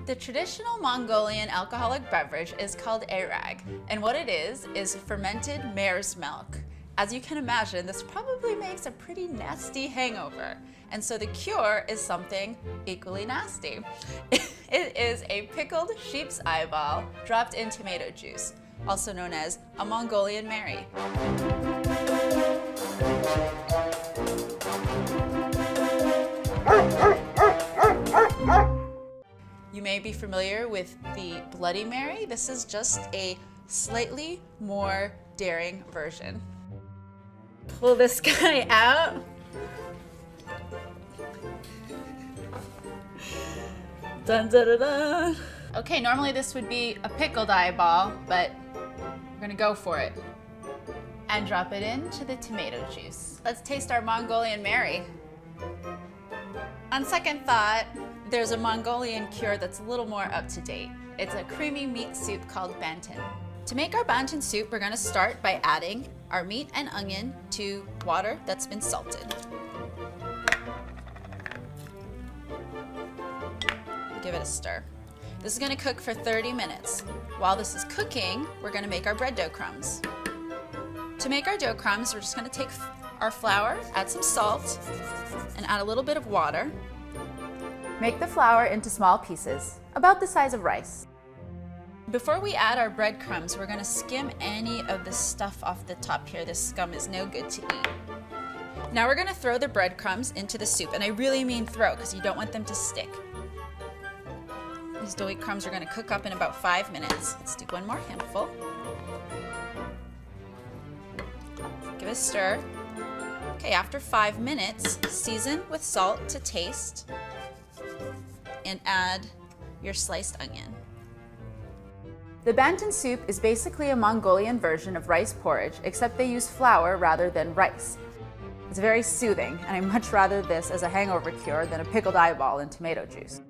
The traditional Mongolian alcoholic beverage is called arag, and what it is fermented mare's milk. As you can imagine, this probably makes a pretty nasty hangover, and so the cure is something equally nasty. It is a pickled sheep's eyeball dropped in tomato juice, also known as a Mongolian Mary. You may be familiar with the Bloody Mary. This is just a slightly more daring version. Pull this guy out. Dun, dun, dun, dun. Okay, normally this would be a pickled eyeball, but we're gonna go for it. And drop it into the tomato juice. Let's taste our Mongolian Mary. On second thought, there's a Mongolian cure that's a little more up to date. It's a creamy meat soup called Bantan. To make our Bantan soup, we're gonna start by adding our meat and onion to water that's been salted. Give it a stir. This is gonna cook for 30 minutes. While this is cooking, we're gonna make our bread dough crumbs. To make our dough crumbs, we're just gonna take our flour, add some salt, and add a little bit of water. Make the flour into small pieces, about the size of rice. Before we add our breadcrumbs, we're gonna skim any of the stuff off the top here. This scum is no good to eat. Now we're gonna throw the breadcrumbs into the soup, and I really mean throw, because you don't want them to stick. These doughy crumbs are gonna cook up in about 5 minutes. Let's do one more handful. Give it a stir. Okay, after 5 minutes, season with salt to taste and add your sliced onion. The Bantan soup is basically a Mongolian version of rice porridge, except they use flour rather than rice. It's very soothing, and I much rather this as a hangover cure than a pickled eyeball and tomato juice.